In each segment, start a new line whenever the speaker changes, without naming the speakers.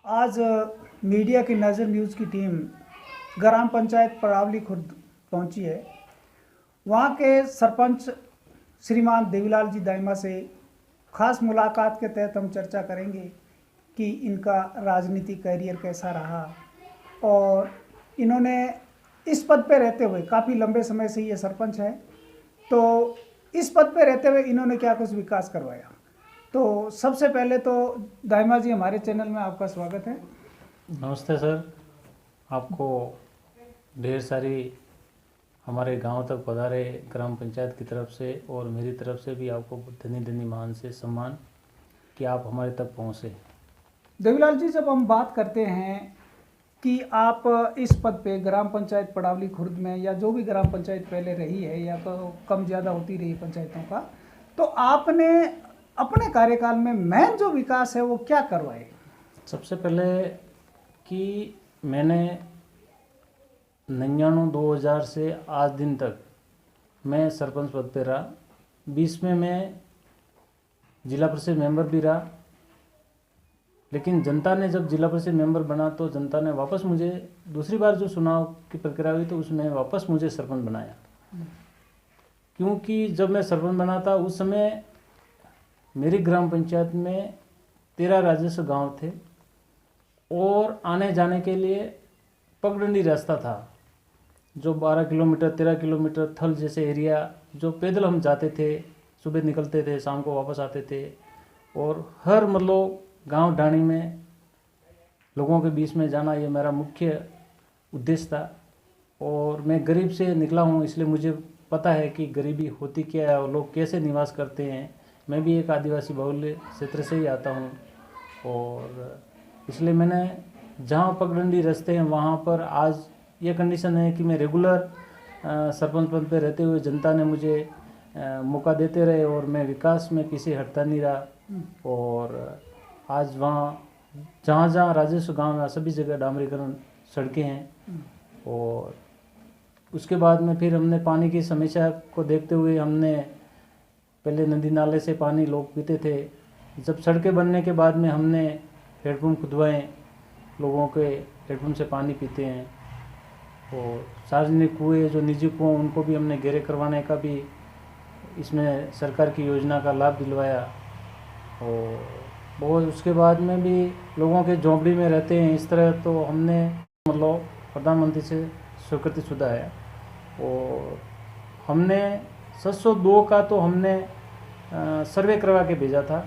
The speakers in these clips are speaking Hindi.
आज मीडिया की नज़र न्यूज़ की टीम ग्राम पंचायत पड़ावली खुर्द पहुंची है। वहां के सरपंच श्रीमान देवीलाल जी दाइमा से खास मुलाकात के तहत हम चर्चा करेंगे कि इनका राजनीतिक करियर कैसा रहा और इन्होंने इस पद पे रहते हुए काफ़ी लंबे समय से ये सरपंच है, तो इस पद पे रहते हुए इन्होंने क्या कुछ विकास करवाया। तो सबसे पहले तो दाइमा जी, हमारे चैनल में आपका स्वागत है।
नमस्ते सर, आपको ढेर सारी हमारे गांव तक पधारे ग्राम पंचायत की तरफ से और मेरी तरफ से भी आपको धनी धनी मान से सम्मान कि आप हमारे तक पहुँचे।
देवीलाल जी, जब हम बात करते हैं कि आप इस पद पे ग्राम पंचायत पड़ावली खुर्द में या जो भी ग्राम पंचायत पहले रही है या तो कम ज़्यादा होती रही पंचायतों का, तो आपने अपने कार्यकाल में मेन जो विकास है वो क्या करवाए?
सबसे पहले कि मैंने 99-2000 से आज दिन तक मैं सरपंच पद पे रहा। 20 में मैं जिला परिषद मेंबर भी रहा, लेकिन जनता ने जब जिला परिषद मेंबर बना तो जनता ने वापस मुझे दूसरी बार जो चुनाव की प्रक्रिया हुई तो उसमें वापस मुझे सरपंच बनाया। क्योंकि जब मैं सरपंच बना था उस समय मेरी ग्राम पंचायत में 13 राजस्व गांव थे और आने जाने के लिए पगडंडी रास्ता था, जो 12 किलोमीटर 13 किलोमीटर थल जैसे एरिया जो पैदल हम जाते थे, सुबह निकलते थे शाम को वापस आते थे। और हर मतलब गांव डाणी में लोगों के बीच में जाना ये मेरा मुख्य उद्देश्य था। और मैं गरीब से निकला हूँ, इसलिए मुझे पता है कि गरीबी होती क्या है और लोग कैसे निवास करते हैं। मैं भी एक आदिवासी बहुल्य क्षेत्र से ही आता हूँ और इसलिए मैंने जहाँ पगडंडी रास्ते हैं वहाँ पर आज ये कंडीशन है कि मैं रेगुलर सरपंच पद पे रहते हुए जनता ने मुझे मौका देते रहे और मैं विकास में किसी हटता नहीं रहा। और आज वहाँ जहाँ जहाँ राजस्व गांव में सभी जगह डामरीकरण सड़कें हैं। और उसके बाद में फिर हमने पानी की समस्या को देखते हुए हमने पहले नदी नाले से पानी लोग पीते थे। जब सड़कें बनने के बाद में हमने हेडपम्प खुदवाए, लोगों के हेडपम्प से पानी पीते हैं। और सार्वजनिक कुएँ जो निजी कुएँ उनको भी हमने गहरे करवाने का भी इसमें सरकार की योजना का लाभ दिलवाया। और बहुत उसके बाद में भी लोगों के झोंपड़ी में रहते हैं इस तरह, तो हमने मतलब प्रधानमंत्री से स्वीकृति शुदा है। और हमने 702 का तो हमने सर्वे करवा के भेजा था,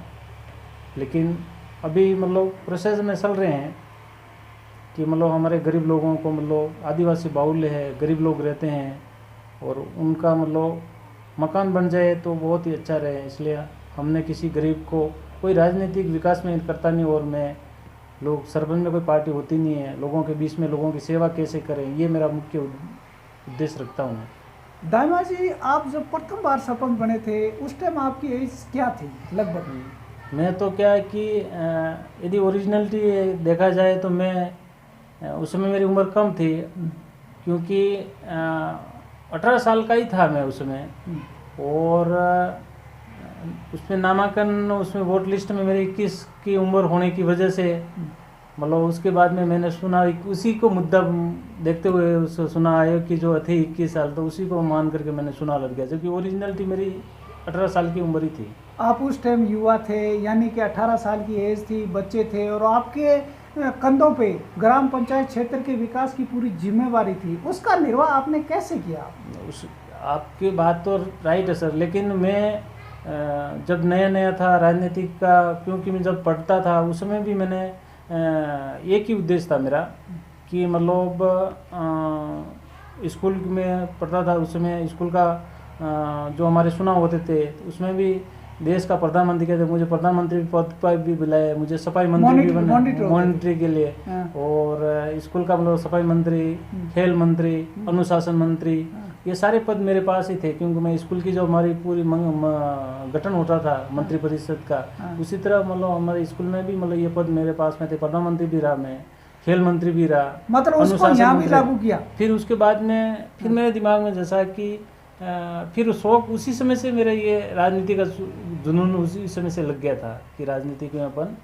लेकिन अभी मतलब प्रोसेस में चल रहे हैं कि मतलब हमारे गरीब लोगों को मतलब आदिवासी बाहुल्य है, गरीब लोग रहते हैं और उनका मतलब मकान बन जाए तो बहुत ही अच्छा रहे। इसलिए हमने किसी गरीब को कोई राजनीतिक विकास में करता नहीं और मैं लोग सरपंच में कोई पार्टी होती नहीं है, लोगों के बीच में लोगों की सेवा कैसे करें ये मेरा मुख्य उद्देश्य रखता हूँ।
दाइमा जी, आप जब प्रथम बार सरपंच बने थे उस टाइम आपकी एज क्या थी लगभग?
मैं तो क्या है कि यदि ओरिजिनलिटी देखा जाए तो मैं उस समय मेरी उम्र कम थी, क्योंकि 18 साल का ही था मैं उसमें। और उसमें नामांकन उसमें वोट लिस्ट में मेरी 21 की उम्र होने की वजह से मतलब उसके बाद में मैंने सुना उसी को मुद्दा देखते हुए उसको सुना आयोग की जो थे 21 साल, तो उसी को मान करके मैंने सुना लग गया, जबकि ओरिजिनलिटी मेरी 18 साल की उम्र ही थी।
आप उस टाइम युवा थे, यानी कि 18 साल की एज थी, बच्चे थे और आपके कंधों पे ग्राम पंचायत क्षेत्र के विकास की पूरी जिम्मेवारी थी। उसका निर्वाह आपने कैसे किया?
आपकी बात तो राइट है सर, लेकिन मैं जब नया नया था राजनीतिक का, क्योंकि मैं जब पढ़ता था उस समय भी मैंने एक ही उद्देश्य था मेरा कि मतलब स्कूल में पढ़ता था उस समय स्कूल का जो हमारे चुनाव होते थे उसमें भी देश का प्रधानमंत्री कहते, मुझे प्रधानमंत्री पद पर भी बुलाया, मुझे सफाई मंत्री भी बना मॉनिटरी के लिए। और स्कूल का मतलब सफाई मंत्री, खेल मंत्री, अनुशासन मंत्री, ये सारे पद मेरे पास ही थे, क्योंकि मैं स्कूल की जो हमारी पूरी गठन होता था मंत्री परिषद का, उसी तरह मतलब हमारे स्कूल में भी मतलब ये पद मेरे पास में थे। प्रधानमंत्री भी रहा मैं, खेल मंत्री भी रहा,
मतलब उसको यहाँ भी लागू किया।
फिर उसके बाद में फिर मेरे दिमाग में जैसा कि फिर शौक उसी समय से मेरा ये राजनीति का जुनून उसी समय से लग गया था कि राजनीति में अपन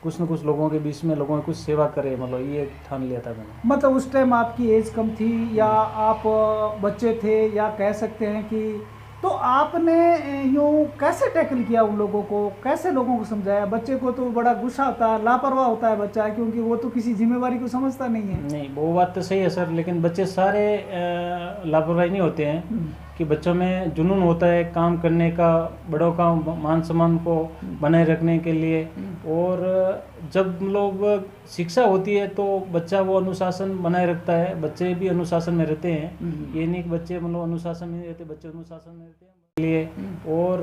कुछ न कुछ लोगों के बीच में लोगों की कुछ सेवा करे, मतलब ये ठान लिया था मैंने।
मतलब उस टाइम आपकी एज कम थी या आप बच्चे थे, या कह सकते हैं कि तो आपने यूँ कैसे टैकल किया उन लोगों को, कैसे लोगों को समझाया? बच्चे को तो बड़ा गुस्सा होता है, लापरवाह होता है बच्चा, क्योंकि वो तो किसी जिम्मेवारी को समझता नहीं है।
नहीं, वो बात तो सही है सर, लेकिन बच्चे सारे लापरवाही नहीं होते हैं कि बच्चों में जुनून होता है काम करने का, बड़ों का मान सम्मान को बनाए रखने के लिए। और जब लोग शिक्षा होती है तो बच्चा वो अनुशासन बनाए रखता है, बच्चे भी अनुशासन में रहते हैं। ये नहीं कि बच्चे मतलब अनुशासन में नहीं रहते, बच्चे अनुशासन में रहते हैं लिए। और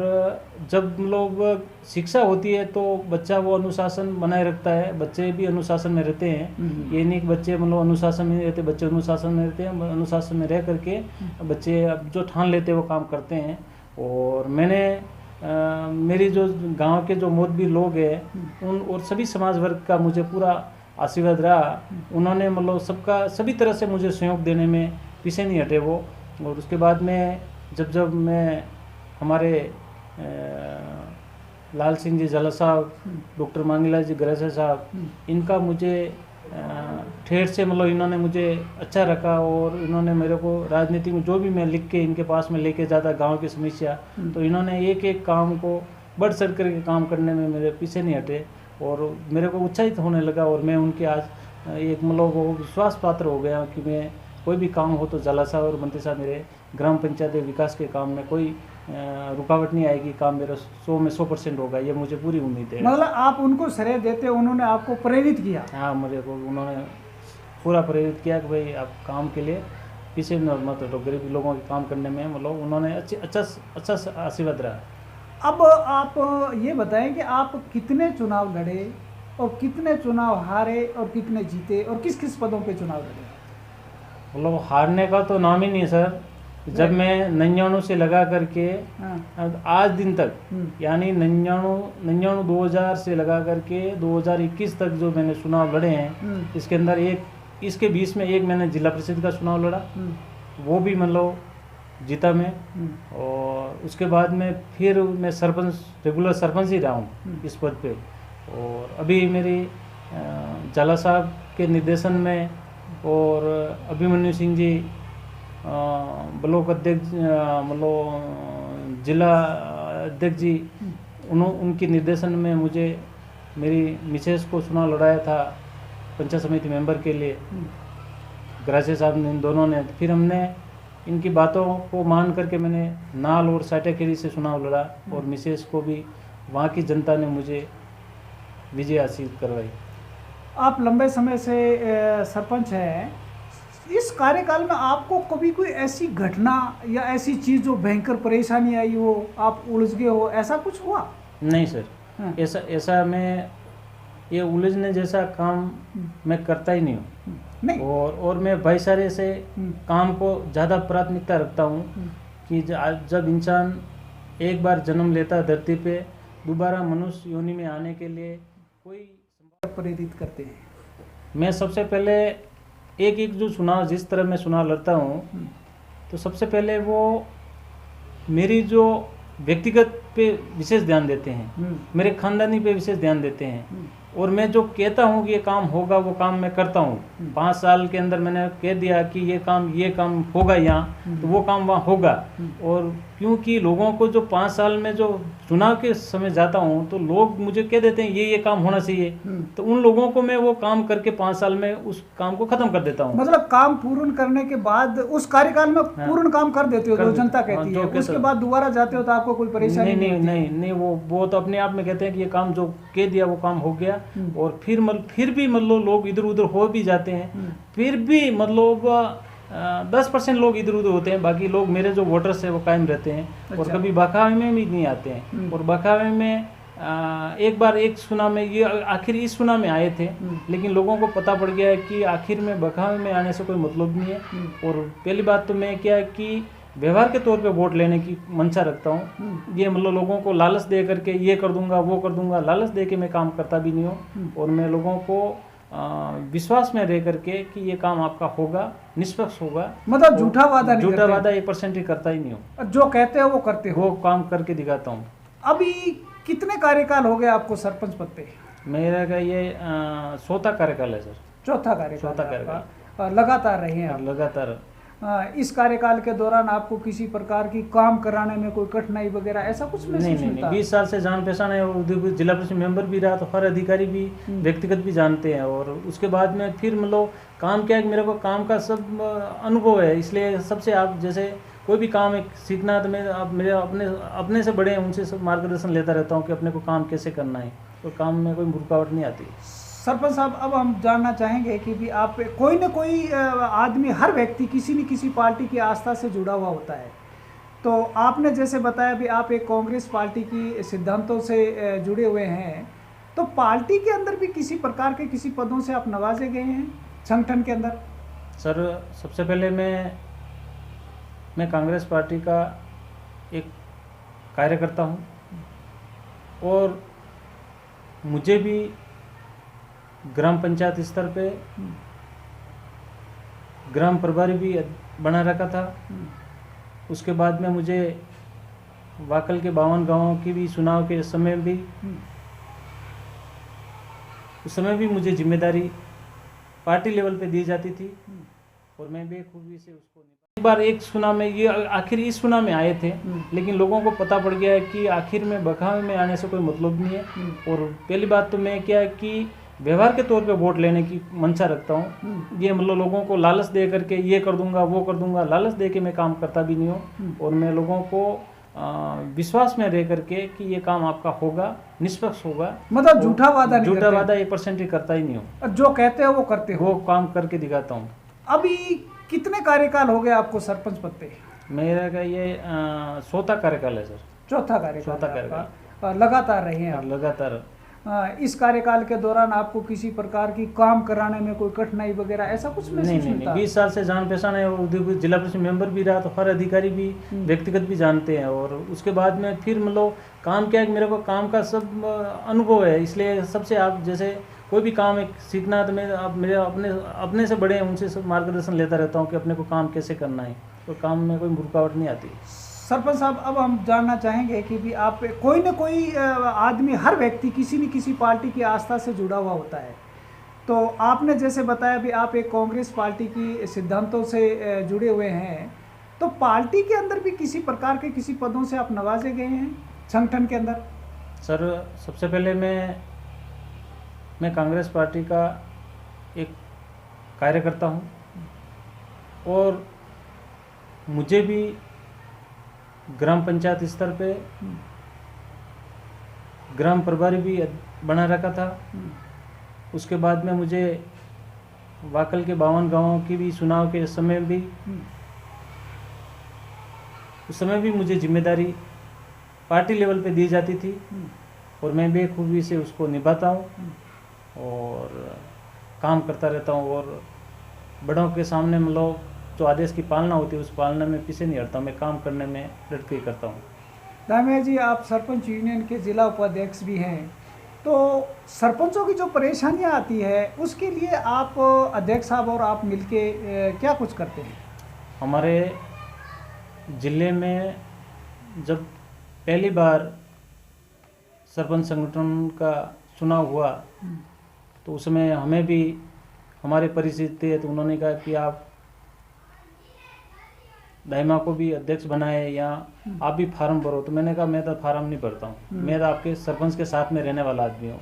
जब लोग शिक्षा होती है तो बच्चा वो अनुशासन बनाए रखता है, बच्चे भी अनुशासन में रहते हैं। ये नहीं कि बच्चे मतलब अनुशासन में नहीं रहते, बच्चे अनुशासन में रहते हैं। अनुशासन में रह करके बच्चे अब जो ठान लेते हैं वो काम करते हैं। और मैंने मेरी जो गांव के जो मोतबी लोग हैं उन और सभी समाज वर्ग का मुझे पूरा आशीर्वाद रहा। उन्होंने मतलब सबका सभी तरह से मुझे सहयोग देने में पीछे नहीं हटे वो। और उसके बाद में जब मैं हमारे लाल सिंह जी झाला साहब, डॉक्टर मांगीलाल जी गरासिया साहब, इनका मुझे ठेठ से मतलब इन्होंने मुझे अच्छा रखा। और इन्होंने मेरे को राजनीति में जो भी मैं लिख के इनके पास में लेके जाता गांव की समस्या, तो इन्होंने एक एक काम को बढ़ चढ़ करके काम करने में मेरे पीछे नहीं हटे और मेरे को उत्साहित होने लगा। और मैं उनके आज एक मतलब वो विश्वास पात्र हो गया कि मैं कोई भी काम हो तो झाला साहब और मंत्री साहब मेरे ग्राम पंचायत विकास के काम में कोई रुकावट नहीं आएगी, काम मेरा 100 में 100% होगा, ये मुझे पूरी उम्मीद है।
मतलब आप उनको श्रेय देते, उन्होंने आपको प्रेरित किया?
हाँ, मेरे को उन्होंने पूरा प्रेरित किया कि भाई आप काम के लिए पीछे मत हटो, गरीब लोगों के काम करने में मतलब उन्होंने अच्छा आशीर्वाद रहा।
अब आप ये बताएं कि आप कितने चुनाव लड़े और कितने चुनाव हारे और कितने जीते और किस किस पदों पे चुनाव लड़े?
मतलब हारने का तो नाम ही नहीं सर। जब मैं 99 से लगा करके आज दिन तक, यानी 99 2000 से लगा करके 2021 तक जो मैंने चुनाव लड़े हैं, इसके अंदर इसके बीच में एक मैंने जिला परिषद का चुनाव लड़ा, वो भी मतलब जीता मैं। और उसके बाद में फिर मैं सरपंच, रेगुलर सरपंच ही रहा हूँ इस पद पे। और अभी मेरी झाला साहब के निर्देशन में और अभिमन्यु सिंह जी ब्लॉक अध्यक्ष मतलब जिला अध्यक्ष जी, उनके निर्देशन में मुझे मेरी मिसेस को चुनाव लड़ाया था पंचायत समिति मेंबर के लिए, गरासिया साहब ने, इन दोनों ने। फिर हमने इनकी बातों को मान करके मैंने नाल और साटेखेड़ी से चुनाव लड़ा और मिसेस को भी वहाँ की जनता ने मुझे विजय हासिल करवाई।
आप लंबे समय से सरपंच हैं, इस कार्यकाल में आपको कभी कोई ऐसी घटना या ऐसी चीज़ जो भयंकर परेशानी आई हो, आप उलझ गए हो, ऐसा कुछ हुआ?
नहीं सर, ऐसा मैं ये उलझने जैसा काम मैं करता ही नहीं हूँ।
नहीं।
और मैं भाईचारे से काम को ज़्यादा प्राथमिकता रखता हूँ कि जब इंसान एक बार जन्म लेता है धरती पे, दोबारा मनुष्य योनि में आने के लिए कोई
प्रेरित करते हैं।
मैं सबसे पहले एक जो चुनाव, जिस तरह मैं चुनाव लड़ता हूँ, तो सबसे पहले वो मेरी जो व्यक्तिगत पे विशेष ध्यान देते हैं, मेरे खानदानी पे विशेष ध्यान देते हैं। और मैं जो कहता हूँ कि ये काम होगा वो काम मैं करता हूँ। 5 साल के अंदर मैंने कह दिया कि ये काम होगा यहाँ, तो वो काम वहाँ होगा। और क्योंकि लोगों को जो 5 साल में जो चुनाव के समय जाता हूँ तो लोग मुझे कह देते हैं ये काम होना चाहिए, तो उन लोगों को मैं वो काम करके 5 साल में उस काम को खत्म कर देता हूँ।
मतलब काम पूर्ण करने के बाद उस कार्यकाल में पूर्ण काम कर देते हो जो जनता कहती है, उसके बाद दोबारा जाते हो तो आपको कोई परेशानी
नहीं, वो तो अपने आप में कहते हैं कि ये काम जो कह दिया वो काम हो गया। और फिर भी मतलब लोग इधर उधर हो भी जाते हैं, फिर भी मतलब 10% लोग इधर उधर होते हैं, बाकी लोग मेरे जो वोटर्स हैं वो कायम रहते हैं। अच्छा। और कभी बखावे में भी नहीं आते हैं। और बखावे में एक बार एक चुनाव में, ये आखिर इस चुनाव में आए थे, लेकिन लोगों को पता पड़ गया है कि आखिर में बखावे में आने से कोई मतलब नहीं है। और पहली बात तो मैं क्या है कि व्यवहार के तौर पे वोट लेने की मंशा रखता हूँ। ये मतलब लोगों को लालच दे करके ये कर दूंगा वो कर दूंगा, लालच दे के मैं काम करता भी नहीं हूँ। और मैं लोगों को विश्वास में रह करके कि ये काम आपका होगा, निष्पक्ष होगा,
मतलब झूठा वादा
1% ही करता ही नहीं हूँ।
जो कहते हो वो करते हो,
वो काम करके दिखाता हूँ।
अभी कितने कार्यकाल हो गए आपको सरपंच पद पे?
मेरा का ये चौथा कार्यकाल है सर।
चौथा कार्यकाल
चौथा
है
कार्यकाल।
आपका। लगातार रहे हैं आप।
लगातार।
इस कार्यकाल के दौरान आपको किसी प्रकार की काम कराने में कोई कठिनाई वगैरह ऐसा कुछ
नहीं
महसूस
नहीं
होता?
नहीं, 20 साल से जान पहचान है, और उदयपुर जिला परिषद मेंबर भी रहा, तो हर अधिकारी भी व्यक्तिगत भी जानते हैं। और उसके बाद में फिर मतलब काम क्या है कि मेरे को काम का सब अनुभव है, इसलिए सबसे आप जैसे कोई भी काम एक सीखना है तो मैं आप मेरे अपने से बड़े हैं उनसे सब मार्गदर्शन लेता रहता हूँ कि अपने को काम कैसे करना है, तो काम में कोई रुकावट नहीं आती।
सरपंच साहब, अब हम जानना चाहेंगे कि भी आप कोई न कोई आदमी, हर व्यक्ति किसी न किसी पार्टी की आस्था से जुड़ा हुआ होता है। तो आपने जैसे बताया भी आप एक कांग्रेस पार्टी की सिद्धांतों से जुड़े हुए हैं, तो पार्टी के अंदर भी किसी प्रकार के किसी पदों से आप नवाजे गए हैं संगठन के अंदर?
सर सबसे पहले मैं कांग्रेस पार्टी का एक कार्यकर्ता हूँ, और मुझे भी ग्राम पंचायत स्तर पे ग्राम प्रभारी भी बना रखा था। उसके बाद में मुझे वाकल के 52 गांवों की भी चुनाव के समय भी उस समय भी मुझे जिम्मेदारी पार्टी लेवल पे दी जाती थी, और मैं बेखूबी से उसको एक बार एक चुनाव में ये आखिर इस चुनाव में आए थे, लेकिन लोगों को पता पड़ गया है कि आखिर में बखावे में आने से कोई मतलब नहीं है। और पहली बात तो मैं क्या है कि व्यवहार के तौर पे वोट लेने की मंशा रखता हूँ। ये मतलब लोगों को लालच दे करके ये कर दूंगा वो कर दूंगा, लालच दे के मैं काम करता भी नहीं हूँ। और मैं लोगों को विश्वास में रह करके कि ये काम आपका होगा, निष्पक्ष होगा,
मतलब झूठा वादा नहीं
झूठा
करते?
वादा 1% करता ही नहीं हूँ।
जो कहते हो वो करते हो?
वो काम करके दिखाता हूँ।
अभी कितने कार्यकाल हो गए आपको सरपंच पद पे?
मेरा का ये चौथा कार्यकाल है सर।
चौथा कार्यकाल
चौथा
है
कार्यकाल।
आपका। लगातार रहे हैं आप।
लगातार।
इस कार्यकाल के दौरान आपको किसी प्रकार की काम कराने में कोई कठिनाई वगैरह ऐसा कुछ
नहीं
महसूस
नहीं
होता?
नहीं, 20 साल से जान पहचान है, और उदयपुर जिला परिषद मेंबर भी रहा, तो हर अधिकारी भी व्यक्तिगत भी जानते हैं। और उसके बाद में फिर मतलब काम क्या है कि मेरे को काम का सब अनुभव है, इसलिए सबसे आप जैसे कोई भी काम एक सीखना है तो मैं मेरे अपने से बड़े हैं उनसे सब मार्गदर्शन लेता रहता हूँ कि अपने को काम कैसे करना है, तो काम में कोई रुकावट नहीं आती।
सरपंच साहब, अब हम जानना चाहेंगे कि भी आप कोई न कोई आदमी, हर व्यक्ति किसी न किसी पार्टी की आस्था से जुड़ा हुआ होता है। तो आपने जैसे बताया भी आप एक कांग्रेस पार्टी की सिद्धांतों से जुड़े हुए हैं, तो पार्टी के अंदर भी किसी प्रकार के किसी पदों से आप नवाजे गए हैं संगठन के अंदर?
सर सबसे पहले मैं कांग्रेस पार्टी का एक कार्यकर्ता हूँ, और मुझे भी ग्राम पंचायत स्तर पे ग्राम प्रभारी भी बना रखा था। उसके बाद में मुझे वाकल के 52 गांवों की भी चुनाव के समय भी उस समय भी मुझे जिम्मेदारी पार्टी लेवल पे दी जाती थी, और मैं बेखूबी से उसको निभाता हूँ और काम करता रहता हूँ। और बड़ों के सामने मतलब जो आदेश की पालना होती है उस पालना में पीछे नहीं हटता, मैं काम करने में डट के करता हूँ।
दामिया जी, आप सरपंच यूनियन के जिला उपाध्यक्ष भी हैं, तो सरपंचों की जो परेशानियां आती है उसके लिए आप अध्यक्ष साहब और आप मिलके क्या कुछ करते हैं?
हमारे ज़िले में जब पहली बार सरपंच संगठन का चुनाव हुआ तो उसमें हमें भी हमारे परिचित थे, तो उन्होंने कहा कि आप दाइमा को भी अध्यक्ष बनाए या आप भी फार्म भरो। तो मैंने कहा मैं तो फार्म नहीं भरता हूँ, मैं तो आपके सरपंच के साथ में रहने वाला आदमी हूँ,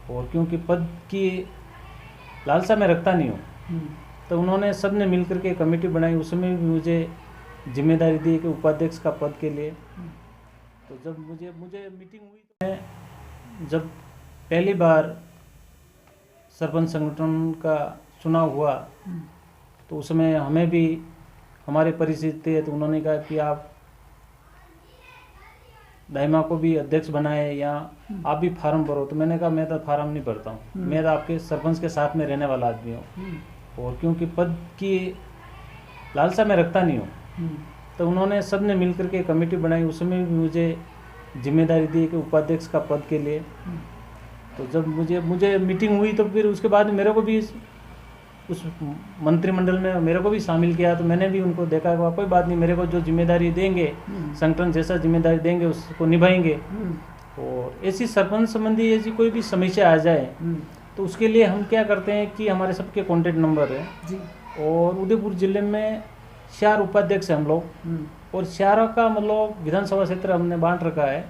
और क्योंकि पद की लालसा मैं रखता नहीं हूँ। तो उन्होंने सब ने मिल करके कमेटी बनाई, उसमें भी मुझे जिम्मेदारी दी कि उपाध्यक्ष का पद के लिए। तो जब मुझे मीटिंग हुई तो मैं जब पहली बार सरपंच संगठन का चुनाव हुआ तो उसमें हमें भी हमारे परिचित थे, तो उन्होंने कहा कि आप दाइमा को भी अध्यक्ष बनाए या आप भी फार्म भरो। तो मैंने कहा मैं तो फार्म नहीं भरता हूँ, मैं तो आपके सरपंच के साथ में रहने वाला आदमी हूँ, और क्योंकि पद की लालसा मैं रखता नहीं हूँ। तो उन्होंने सब ने मिल करके कमेटी बनाई, उसमें भी मुझे जिम्मेदारी दी कि उपाध्यक्ष का पद के लिए। तो जब मुझे मीटिंग हुई तो फिर उसके बाद मेरे को भी उस मंत्रिमंडल में मेरे को भी शामिल किया। तो मैंने भी उनको देखा कोई बात नहीं, मेरे को जो जिम्मेदारी देंगे संगठन जैसा जिम्मेदारी देंगे उसको निभाएंगे। और ऐसी सरपंच संबंधी ऐसी कोई भी समस्या आ जाए तो उसके लिए हम क्या करते हैं कि हमारे सबके कॉन्टेक्ट नंबर है
जी।
और उदयपुर जिले में 4 उपाध्यक्ष हैं हम लोग और 4 का मतलब विधानसभा क्षेत्र हमने बांट रखा है।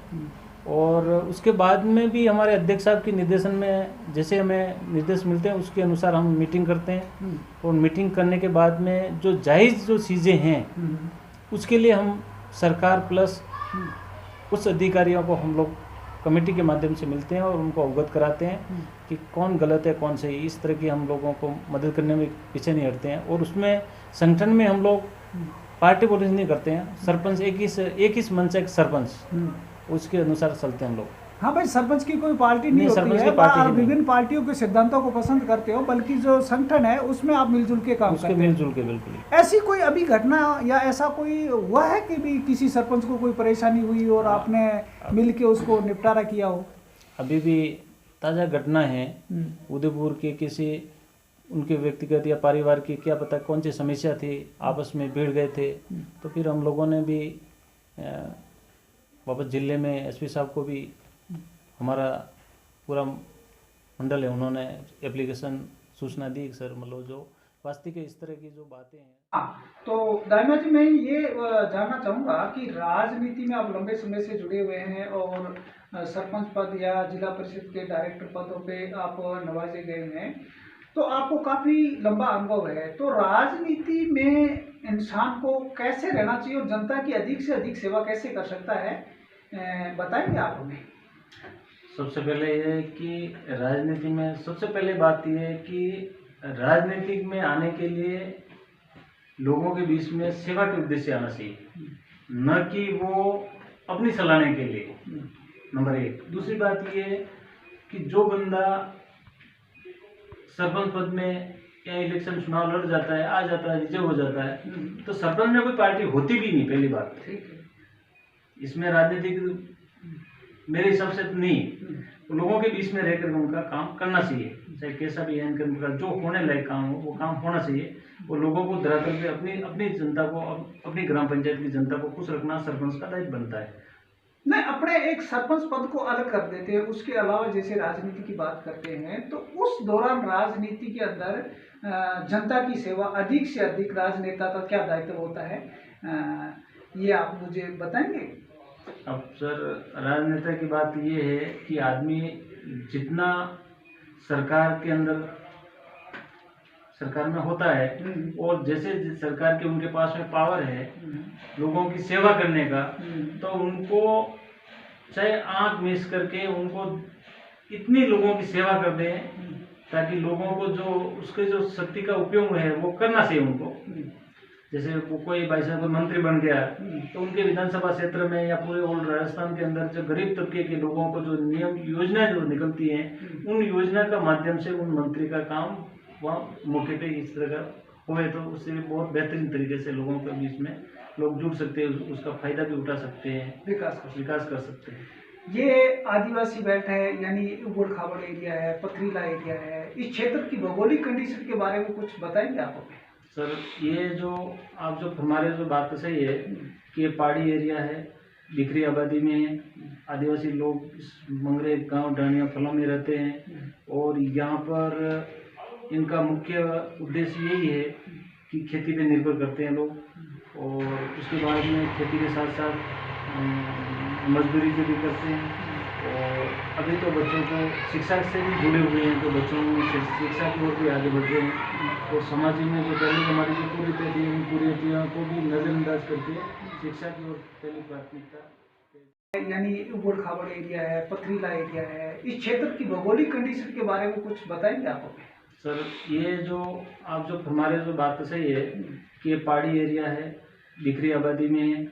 और उसके बाद में भी हमारे अध्यक्ष साहब के निर्देशन में जैसे हमें निर्देश मिलते हैं उसके अनुसार हम मीटिंग करते हैं और मीटिंग करने के बाद में जो जायज़ जो चीज़ें हैं उसके लिए हम सरकार प्लस उस अधिकारियों को हम लोग कमेटी के माध्यम से मिलते हैं और उनको अवगत कराते हैं कि कौन गलत है कौन सही। इस तरह की हम लोगों को मदद करने में पीछे नहीं हटते हैं। और उसमें संगठन में हम लोग पार्टी पॉलिटिक्स नहीं करते हैं। सरपंच एक ही मंच से एक सरपंच उसके अनुसार चलते हैं हम लोग।
हाँ भाई, सरपंच की कोई पार्टी नहीं होती
सरपंच
है,
की पार्टी
आप
ही नहीं।
विभिन्न पार्टियों के सिद्धांतों को पसंद करते हो, बल्कि जो संगठन है उसमें आप मिलजुल के काम
उसके
करते हो।
मिलजुल के बिल्कुल।
ऐसी कोई अभी घटना या ऐसा कोई हुआ है कि भी किसी सरपंच को कोई परेशानी हुई और आपने मिल के उसको निपटारा किया हो?
अभी भी ताज़ा घटना है उदयपुर के किसी उनके व्यक्तिगत या पारिवारिक की क्या पता कौन सी समस्या थी, आपस में भिड़ गए थे। तो फिर हम लोगों ने भी वापस जिले में एसपी साहब को भी हमारा पूरा मंडल है उन्होंने एप्लीकेशन सूचना दी सर मतलब जो वास्तविक इस तरह की जो बातें हैं।
तो दाइमा जी, मैं ये जानना चाहूँगा कि राजनीति में आप लंबे समय से जुड़े हुए हैं और सरपंच पद या जिला परिषद के डायरेक्टर पदों पे आप नवाजे गए हैं, तो आपको काफ़ी लंबा अनुभव है। तो राजनीति में इंसान को कैसे रहना चाहिए और जनता की अधिक से अधिक सेवा कैसे कर सकता है, बताएंगे आप हमें?
सबसे पहले ये है कि राजनीति में सबसे पहले बात यह है कि राजनीति में आने के लिए लोगों के बीच में सेवा के उद्देश्य आना चाहिए, न कि वो अपनी सलाहने के लिए। नंबर 1। दूसरी बात ये है कि जो बंदा सरपंच पद में या इलेक्शन चुनाव लड़ जाता है, आ जाता है, विजय हो जाता है, तो सरपंच में कोई पार्टी होती भी नहीं। पहली बात इसमें राजनीतिक मेरे हिसाब से तो नहीं, तो लोगों के बीच में रहकर उनका काम करना चाहिए, चाहे कैसा भी है इनका जो होने लायक काम हो वो काम होना चाहिए। और लोगों को धरातल पे अपनी जनता को अपनी ग्राम पंचायत की जनता को खुश रखना सरपंच का दायित्व बनता है।
नहीं, अपने एक सरपंच पद को अलग कर देते हैं, उसके अलावा जैसे राजनीति की बात करते हैं तो उस दौरान राजनीति के अंदर जनता की सेवा अधिक से अधिक राजनेता का क्या दायित्व होता है, ये आप मुझे बताएंगे?
अब सर राजनेता की बात ये है कि आदमी जितना सरकार के अंदर सरकार में होता है और जैसे सरकार के उनके पास में पावर है लोगों की सेवा करने का, तो उनको चाहे आंख मीच करके उनको इतनी लोगों की सेवा कर दें ताकि लोगों को जो उसके जो शक्ति का उपयोग है वो करना चाहिए उनको। जैसे वो कोई भाई साहब मंत्री बन गया तो उनके विधानसभा क्षेत्र में या पूरे ओल्ड राजस्थान के अंदर जो गरीब तबके के लोगों को जो नियम योजनाएं जो निकलती हैं उन योजना का माध्यम से उन मंत्री का काम वहाँ मौके पे इस तरह का हुए तो उससे बहुत बेहतरीन तरीके से लोगों के बीच में लोग जुड़ सकते हैं, उसका फायदा भी उठा सकते हैं, विकास कर सकते हैं।
ये आदिवासी बेल्ट है, यानी उबड़ खाबड़ एरिया है, पथरीला एरिया है, इस क्षेत्र की भौगोलिक कंडीशन के बारे में कुछ बताएंगे आप हमें?
सर ये जो आप जो हमारे जो बात तो सही है कि ये पहाड़ी एरिया है, बिखरी आबादी में है, आदिवासी लोग इस मंगरे गांव डानिया फलों में रहते हैं और यहाँ पर इनका मुख्य उद्देश्य यही है कि खेती पे निर्भर करते हैं लोग और उसके बाद में खेती के साथ साथ मजदूरी जो भी करते हैं। और अभी तो बच्चों को शिक्षा से भी जुड़े हुए हैं तो बच्चों में शिक्षा की ओर भी आगे बढ़ रहे हैं और समाज में जो पहले हमारी जो कुरीतियाँ थी उन कुरीतियों को भी नज़रअंदाज करके शिक्षा की ओर पहली प्राथमिकता।
यानी उबड़ खाबड़ एरिया है, पथरीला एरिया है, इस क्षेत्र की भौगोलिक कंडीशन के बारे में कुछ बताएंगे आप हमें?
सर ये जो आप जो हमारे जो बात तो सही है कि ये पहाड़ी एरिया है, बिखरी आबादी में है,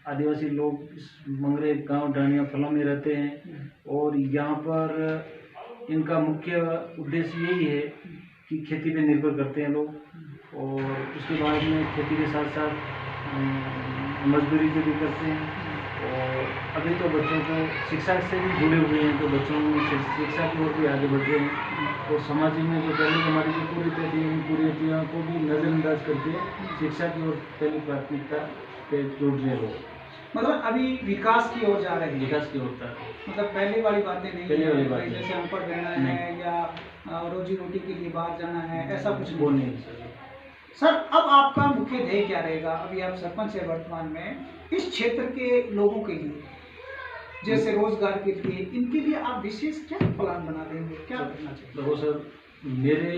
आदिवासी लोग इस मंगरे गांव डानिया फलों में रहते हैं और यहाँ पर इनका मुख्य उद्देश्य यही है कि खेती पे निर्भर करते हैं लोग और उसके बाद में खेती के साथ साथ मजदूरी जो भी करते हैं। और अभी तो बच्चों को शिक्षा से भी जुड़े हुए हैं तो बच्चों में शिक्षा की ओर भी आगे बढ़ रहे हैं और समाज में जो पहले हमारी जो कुरीतियाँ थी उन कुरीतियों को भी नज़रअंदाज करके शिक्षा की ओर पहली प्राथमिकता पे जोड़ रहे लोग।
मतलब अभी विकास की ओर जा रहे हैं,
विकास की ओर था।
मतलब पहले वाली बातें नहीं
पहले वाली
है,
बातें
जैसे अनपढ़ रहना है या रोजी रोटी के लिए बाहर जाना है, ऐसा कुछ
वो
नहीं।
नहीं सर।
सर अब आपका मुख्य ध्येय क्या रहेगा? अभी आप सरपंच है वर्तमान में, इस क्षेत्र के लोगों के लिए, जैसे रोजगार के लिए, इनके लिए आप विशेष क्या प्लान बना देंगे, क्या करना चाहिए?
देखो सर, मेरे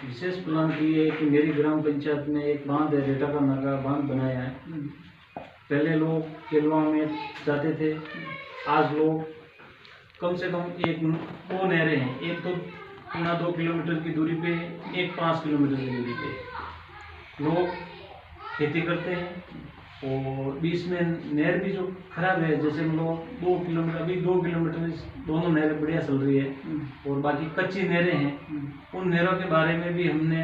विशेष प्लान ये है कि मेरी ग्राम पंचायत में एक बांध है, रेटा का नाका बांध बनाया है। पहले लोग केलवा में जाते थे, आज लोग कम से कम दो नहरें हैं, एक तो 2 किलोमीटर की दूरी पे, एक 5 किलोमीटर की दूरी पे लोग खेती करते हैं। और बीच में नहर भी जो खराब है, जैसे हम लोग 2 किलोमीटर, अभी 2 किलोमीटर दोनों नहरें बढ़िया चल रही है, और बाकी कच्ची नहरें हैं। उन नहरों के बारे में भी हमने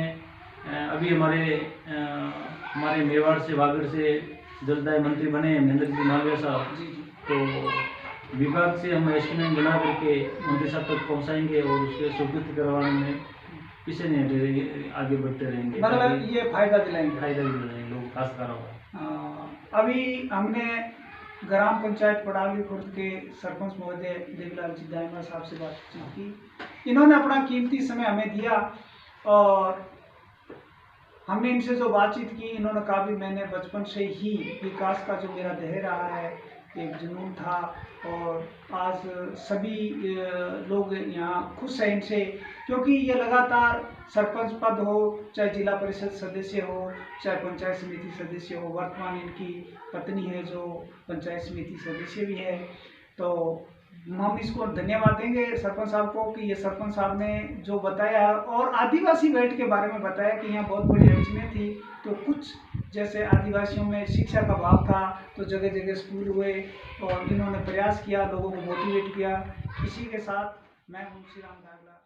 अभी हमारे मेवाड़ से, वागड़ से जलदाय मंत्री बने हैं महेंद्र जी मालवीय साहब, तो विभाग से हम एस्टिमेट बना करके मंत्री साहब तक पहुंचाएंगे और उसके स्वीकृत करवाने में पीछे नहीं हटेंगे, आगे बढ़ते रहेंगे।
मतलब ये फायदा दिलाएंगे,
लोग खासकारों को।
अभी हमने ग्राम पंचायत पड़ावली खुर्द के सरपंच महोदय देवीलाल जी दाइमा साहब से बातचीत की। इन्होंने अपना कीमती समय हमें दिया और हमने इनसे जो बातचीत की, इन्होंने कहा भी मैंने बचपन से ही विकास का जो मेरा ध्येय रहा है, एक जुनून था, और आज सभी लोग यहाँ खुश हैं इनसे, क्योंकि ये लगातार सरपंच पद हो, चाहे जिला परिषद सदस्य हो, चाहे पंचायत समिति सदस्य हो, वर्तमान इनकी पत्नी है जो पंचायत समिति सदस्य भी है, तो हम इसको धन्यवाद देंगे सरपंच साहब को कि ये सरपंच साहब ने जो बताया, और आदिवासी बेल्ट के बारे में बताया कि यहाँ बहुत बड़ी अड़चनें थी, तो कुछ जैसे आदिवासियों में शिक्षा का अभाव था, तो जगह जगह स्कूल हुए और इन्होंने प्रयास किया, लोगों को मोटिवेट किया। इसी के साथ मैं मुंशी राम धागला।